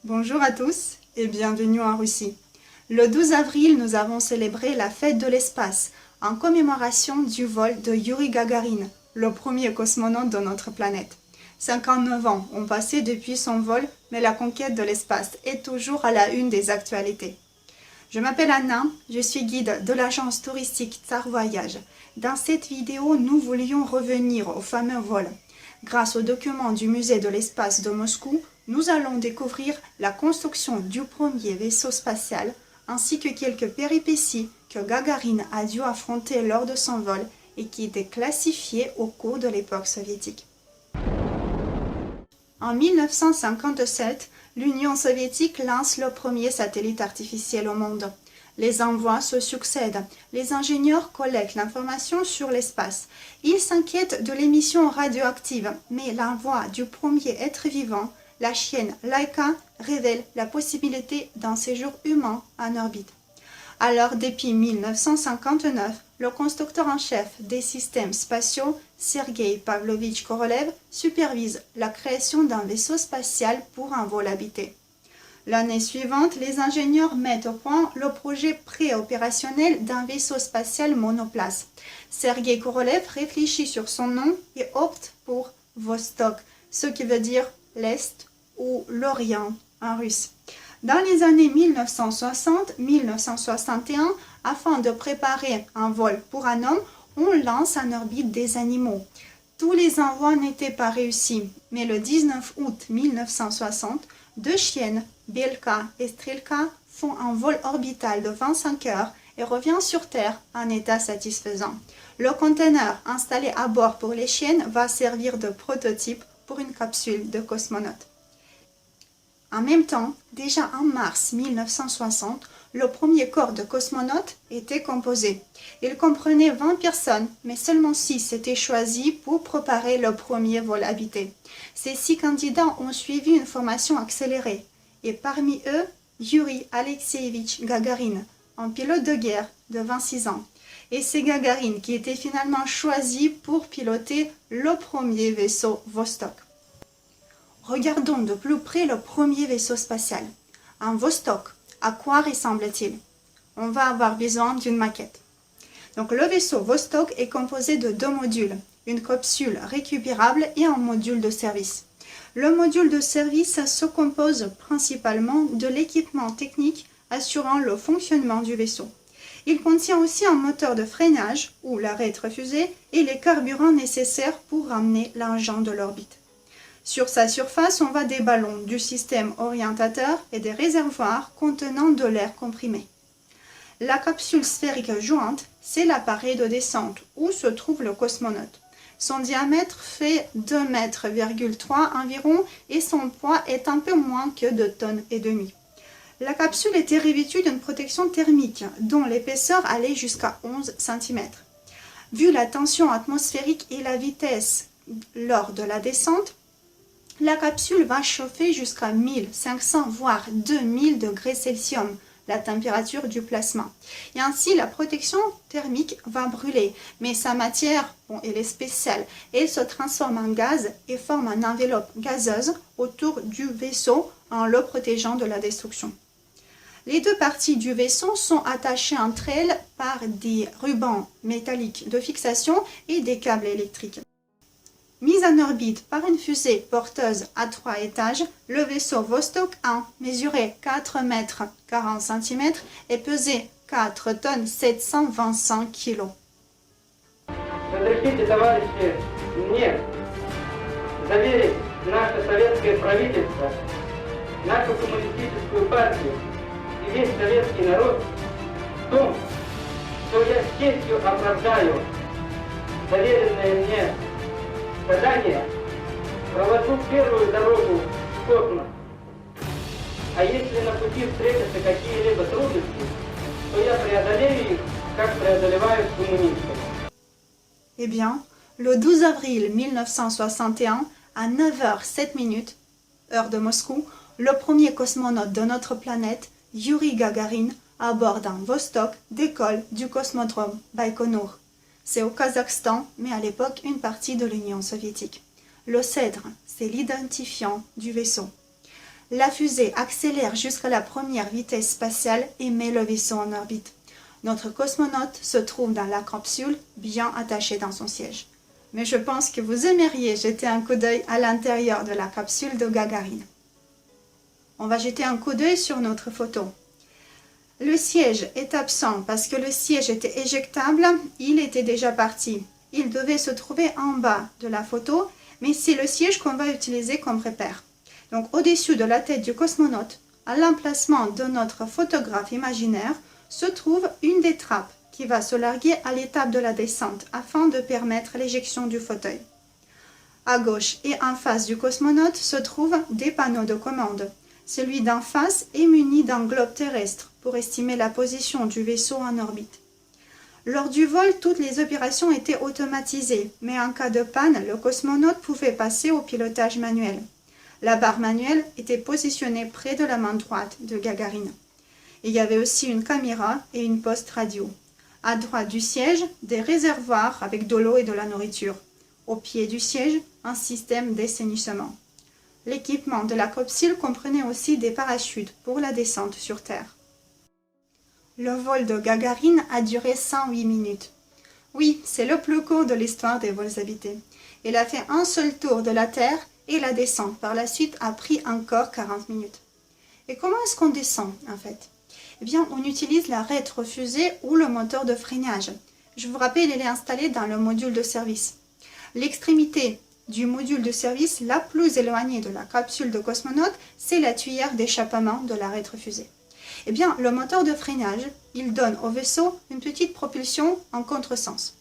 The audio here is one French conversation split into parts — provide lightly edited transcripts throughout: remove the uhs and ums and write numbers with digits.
Bonjour à tous et bienvenue en Russie. Le 12 avril, nous avons célébré la fête de l'espace en commémoration du vol de Yuri Gagarin, le premier cosmonaute de notre planète. 59 ans ont passé depuis son vol, mais la conquête de l'espace est toujours à la une des actualités. Je m'appelle Anna, je suis guide de l'agence touristique Tsar Voyage. Dans cette vidéo, nous voulions revenir au fameux vol. Grâce aux documents du musée de l'espace de Moscou, nous allons découvrir la construction du premier vaisseau spatial ainsi que quelques péripéties que Gagarin a dû affronter lors de son vol et qui étaient classifiées au cours de l'époque soviétique. En 1957, l'Union soviétique lance le premier satellite artificiel au monde. Les envois se succèdent. Les ingénieurs collectent l'information sur l'espace. Ils s'inquiètent de l'émission radioactive, mais l'envoi du premier être vivant, la chienne Laika, révèle la possibilité d'un séjour humain en orbite. Alors, depuis 1959, le constructeur en chef des systèmes spatiaux, Sergei Pavlovitch Korolev, supervise la création d'un vaisseau spatial pour un vol habité. L'année suivante, les ingénieurs mettent au point le projet préopérationnel d'un vaisseau spatial monoplace. Sergei Korolev réfléchit sur son nom et opte pour Vostok, ce qui veut dire l'Est ou l'Orient en russe. Dans les années 1960-1961, afin de préparer un vol pour un homme, on lance en orbite des animaux. Tous les envois n'étaient pas réussis, mais le 19 août 1960, deux chiennes, Belka et Strelka, font un vol orbital de 25 heures et reviennent sur Terre en état satisfaisant. Le conteneur installé à bord pour les chiennes va servir de prototype pour une capsule de cosmonaute. En même temps, déjà en mars 1960, le premier corps de cosmonautes était composé. Il comprenait 20 personnes, mais seulement 6 étaient choisis pour préparer le premier vol habité. Ces 6 candidats ont suivi une formation accélérée, et parmi eux, Yuri Alexeyevich Gagarin, un pilote de guerre de 26 ans. Et c'est Gagarin qui était finalement choisi pour piloter le premier vaisseau Vostok. Regardons de plus près le premier vaisseau spatial. Un Vostok, à quoi ressemble-t-il? On va avoir besoin d'une maquette. Donc le vaisseau Vostok est composé de 2 modules, une capsule récupérable et un module de service. Le module de service se compose principalement de l'équipement technique assurant le fonctionnement du vaisseau. Il contient aussi un moteur de freinage ou la rétrofusée et les carburants nécessaires pour ramener l'engin de l'orbite. Sur sa surface, on voit des ballons du système orientateur et des réservoirs contenant de l'air comprimé. La capsule sphérique jointe, c'est l'appareil de descente où se trouve le cosmonaute. Son diamètre fait 2,3 mètres environ et son poids est un peu moins que 2,5 tonnes. La capsule était revêtue d'une protection thermique dont l'épaisseur allait jusqu'à 11 cm. Vu la tension atmosphérique et la vitesse lors de la descente, la capsule va chauffer jusqu'à 1500 voire 2000 degrés Celsius, la température du plasma. Et ainsi, la protection thermique va brûler, mais sa matière, elle est spéciale. Elle se transforme en gaz et forme une enveloppe gazeuse autour du vaisseau en le protégeant de la destruction. Les 2 parties du vaisseau sont attachées entre elles par des rubans métalliques de fixation et des câbles électriques. Mise en orbite par une fusée porteuse à 3 étages, le vaisseau Vostok 1 mesurait 4 mètres 40 cm et pesait 4 tonnes 725 kg. Разрешите, товарищи, мне заверить наше советское правительство, нашу коммунистическую партию и весь советский народ в том, что я с честью оправдаю доверенное мне задание, провожу первую дорогу в космос. А если на пути встретятся какие-либо трудности, то я преодолею их, как преодолевают коммунисты. Eh bien, le 12 avril 1961, à 9h07, heure de Moscou, le premier cosmonaute de notre planète, Yuri Gagarin, à bord d'un Vostok, décolle du cosmodrome Baïkonour. C'est au Kazakhstan, mais à l'époque une partie de l'Union soviétique. Le cèdre, c'est l'identifiant du vaisseau. La fusée accélère jusqu'à la première vitesse spatiale et met le vaisseau en orbite. Notre cosmonaute se trouve dans la capsule, bien attaché dans son siège. Mais je pense que vous aimeriez jeter un coup d'œil à l'intérieur de la capsule de Gagarine. On va jeter un coup d'œil sur notre photo. Le siège est absent parce que le siège était éjectable, il était déjà parti. Il devait se trouver en bas de la photo, mais c'est le siège qu'on va utiliser comme repère. Donc au-dessus de la tête du cosmonaute, à l'emplacement de notre photographe imaginaire, se trouve une des trappes qui va se larguer à l'étape de la descente afin de permettre l'éjection du fauteuil. À gauche et en face du cosmonaute se trouvent des panneaux de commande. Celui d'en face est muni d'un globe terrestre pour estimer la position du vaisseau en orbite. Lors du vol, toutes les opérations étaient automatisées, mais en cas de panne, le cosmonaute pouvait passer au pilotage manuel. La barre manuelle était positionnée près de la main droite de Gagarine. Il y avait aussi une caméra et une poste radio. À droite du siège, des réservoirs avec de l'eau et de la nourriture. Au pied du siège, un système d'assainissement. L'équipement de la capsule comprenait aussi des parachutes pour la descente sur Terre. Le vol de Gagarine a duré 108 minutes. Oui, c'est le plus court de l'histoire des vols habités. Il a fait un seul tour de la Terre et la descente par la suite a pris encore 40 minutes. Et comment est-ce qu'on descend en fait? Eh bien, on utilise la rétrofusée ou le moteur de freinage. Je vous rappelle, il est installé dans le module de service. L'extrémité du module de service la plus éloignée de la capsule de cosmonaute, c'est la tuyère d'échappement de la rétrofusée. Eh bien, le moteur de freinage, il donne au vaisseau une petite propulsion en contresens.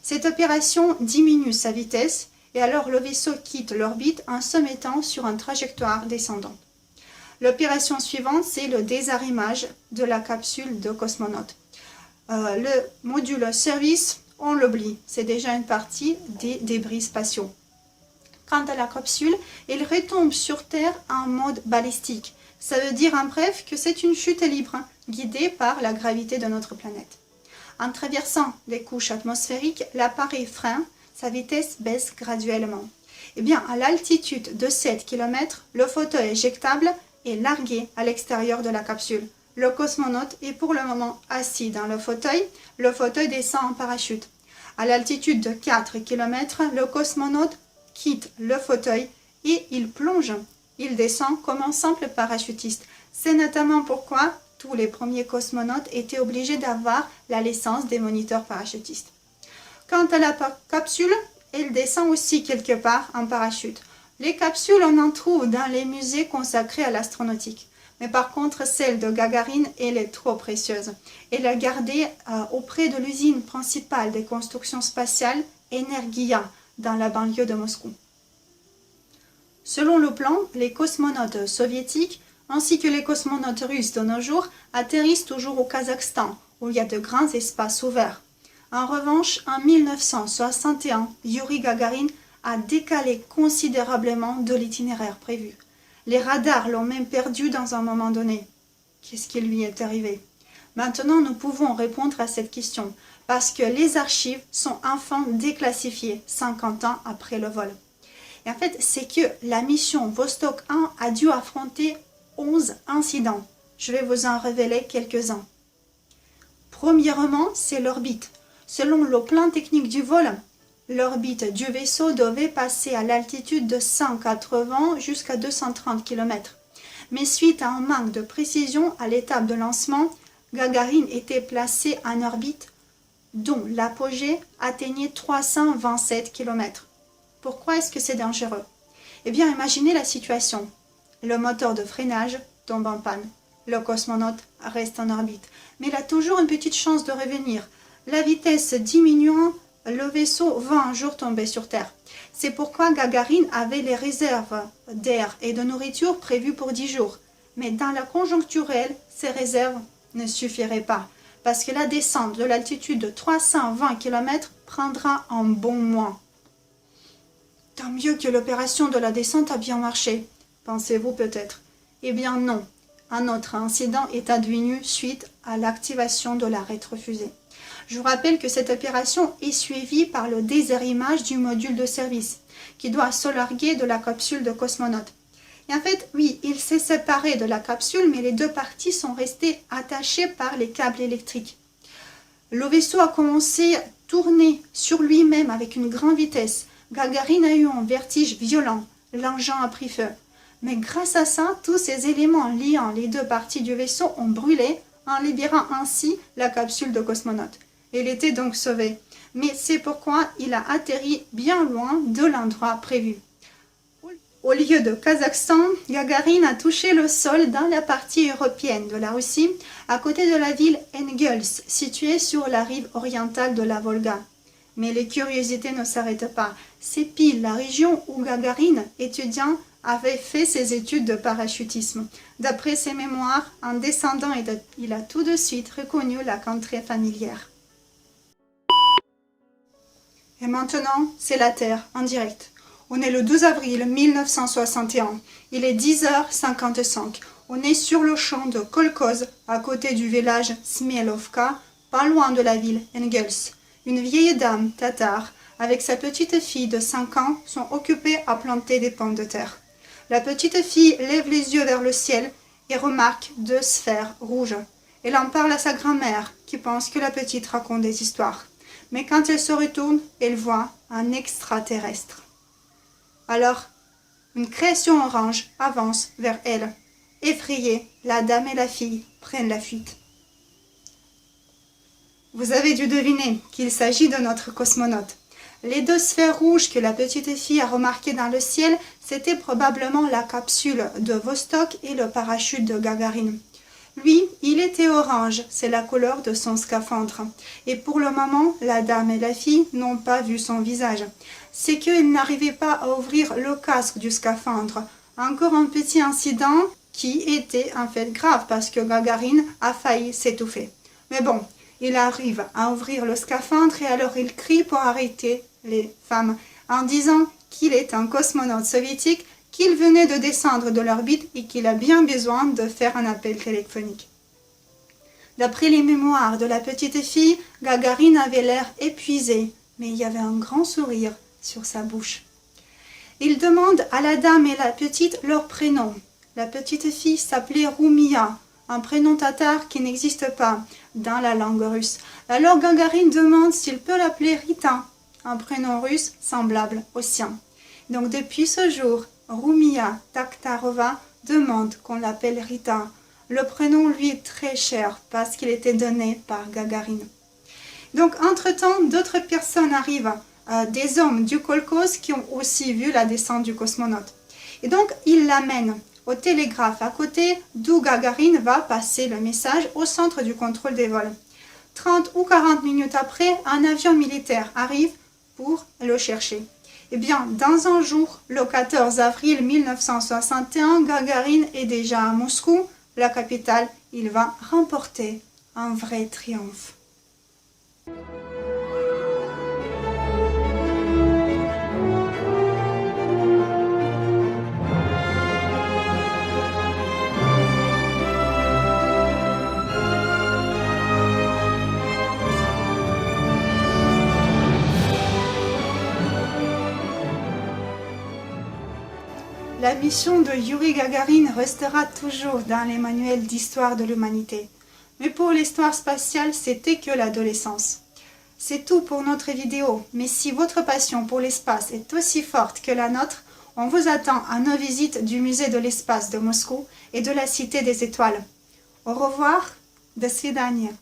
Cette opération diminue sa vitesse et alors le vaisseau quitte l'orbite en se mettant sur une trajectoire descendante. L'opération suivante, c'est le désarrimage de la capsule de cosmonaute. Le module service, on l'oublie, c'est déjà une partie des débris spatiaux. Quant à la capsule, elle retombe sur Terre en mode balistique. Ça veut dire en bref que c'est une chute libre, guidée par la gravité de notre planète. En traversant les couches atmosphériques, l'appareil freine, sa vitesse baisse graduellement. Eh bien, à l'altitude de 7 km, le fauteuil éjectable est largué à l'extérieur de la capsule. Le cosmonaute est pour le moment assis dans le fauteuil descend en parachute. À l'altitude de 4 km, le cosmonaute quitte le fauteuil et il plonge. Il descend comme un simple parachutiste. C'est notamment pourquoi tous les premiers cosmonautes étaient obligés d'avoir la licence des moniteurs parachutistes. Quant à la capsule, elle descend aussi quelque part en parachute. Les capsules, on en trouve dans les musées consacrés à l'astronautique. Mais par contre, celle de Gagarine, elle est trop précieuse. Elle est gardée auprès de l'usine principale des constructions spatiales, Energia, dans la banlieue de Moscou. Selon le plan, les cosmonautes soviétiques ainsi que les cosmonautes russes de nos jours atterrissent toujours au Kazakhstan, où il y a de grands espaces ouverts. En revanche, en 1961, Yuri Gagarin a décalé considérablement de l'itinéraire prévu. Les radars l'ont même perdu dans un moment donné. Qu'est-ce qui lui est arrivé? Maintenant, nous pouvons répondre à cette question, parce que les archives sont enfin déclassifiées 50 ans après le vol. Et en fait, c'est que la mission Vostok 1 a dû affronter 11 incidents. Je vais vous en révéler quelques-uns. Premièrement, c'est l'orbite. Selon le plan technique du vol, l'orbite du vaisseau devait passer à l'altitude de 180 jusqu'à 230 km. Mais suite à un manque de précision à l'étape de lancement, Gagarine était placé en orbite dont l'apogée atteignait 327 km. Pourquoi est-ce que c'est dangereux? Eh bien, imaginez la situation. Le moteur de freinage tombe en panne. Le cosmonaute reste en orbite. Mais il a toujours une petite chance de revenir. La vitesse diminuant, le vaisseau va un jour tomber sur Terre. C'est pourquoi Gagarine avait les réserves d'air et de nourriture prévues pour 10 jours. Mais dans la conjoncturelle, ces réserves ne suffiraient pas. Parce que la descente de l'altitude de 320 km prendra un bon mois. Tant mieux que l'opération de la descente a bien marché, pensez-vous peut-être. Eh bien non, un autre incident est advenu suite à l'activation de la rétrofusée. Je vous rappelle que cette opération est suivie par le désarrimage du module de service, qui doit se larguer de la capsule de cosmonaute. Et en fait, oui, il s'est séparé de la capsule, mais les deux parties sont restées attachées par les câbles électriques. Le vaisseau a commencé à tourner sur lui-même avec une grande vitesse. Gagarine a eu un vertige violent. L'engin a pris feu. Mais grâce à ça, tous ces éléments liant les deux parties du vaisseau ont brûlé, en libérant ainsi la capsule de cosmonaute. Il était donc sauvé. Mais c'est pourquoi il a atterri bien loin de l'endroit prévu. Au lieu de Kazakhstan, Gagarine a touché le sol dans la partie européenne de la Russie, à côté de la ville Engels, située sur la rive orientale de la Volga. Mais les curiosités ne s'arrêtent pas. C'est pile la région où Gagarine, étudiant, avait fait ses études de parachutisme. D'après ses mémoires, en descendant, il a tout de suite reconnu la contrée familière. Et maintenant, c'est la Terre, en direct. On est le 12 avril 1961. Il est 10h55. On est sur le champ de Kolkhoze, à côté du village Smielovka, pas loin de la ville Engels. Une vieille dame tatare, avec sa petite fille de 5 ans, sont occupées à planter des pommes de terre. La petite fille lève les yeux vers le ciel et remarque 2 sphères rouges. Elle en parle à sa grand-mère, qui pense que la petite raconte des histoires. Mais quand elle se retourne, elle voit un extraterrestre. Alors, une création orange avance vers elle. Effrayées, la dame et la fille prennent la fuite. Vous avez dû deviner qu'il s'agit de notre cosmonaute. Les 2 sphères rouges que la petite fille a remarquées dans le ciel, c'était probablement la capsule de Vostok et le parachute de Gagarine. Lui, il était orange, c'est la couleur de son scaphandre. Et pour le moment, la dame et la fille n'ont pas vu son visage. C'est qu'ils n'arrivaient pas à ouvrir le casque du scaphandre. Encore un petit incident qui était en fait grave parce que Gagarine a failli s'étouffer. Mais bon, il arrive à ouvrir le scaphandre et alors il crie pour arrêter les femmes en disant qu'il est un cosmonaute soviétique, qu'il venait de descendre de l'orbite et qu'il a bien besoin de faire un appel téléphonique. D'après les mémoires de la petite fille, Gagarine avait l'air épuisé, mais il y avait un grand sourire sur sa bouche. Il demande à la dame et la petite leur prénom. La petite fille s'appelait Roumia, un prénom tatar qui n'existe pas dans la langue russe. Alors Gagarine demande s'il peut l'appeler Rita, un prénom russe semblable au sien. Donc depuis ce jour, Roumia Takhtarova demande qu'on l'appelle Rita. Le prénom lui est très cher parce qu'il était donné par Gagarine. Donc entre-temps, d'autres personnes arrivent, des hommes du Kolkhoze qui ont aussi vu la descente du cosmonaute. Et donc ils l'amènent au télégraphe à côté d'où Gagarine va passer le message au centre du contrôle des vols. 30 ou 40 minutes après, un avion militaire arrive pour le chercher. Eh bien, dans un jour, le 14 avril 1961, Gagarine est déjà à Moscou, la capitale. Il va remporter un vrai triomphe. La mission de Yuri Gagarin restera toujours dans les manuels d'histoire de l'humanité. Mais pour l'histoire spatiale, c'était que l'adolescence. C'est tout pour notre vidéo, mais si votre passion pour l'espace est aussi forte que la nôtre, on vous attend à nos visites du musée de l'espace de Moscou et de la Cité des Étoiles. Au revoir, до свидания.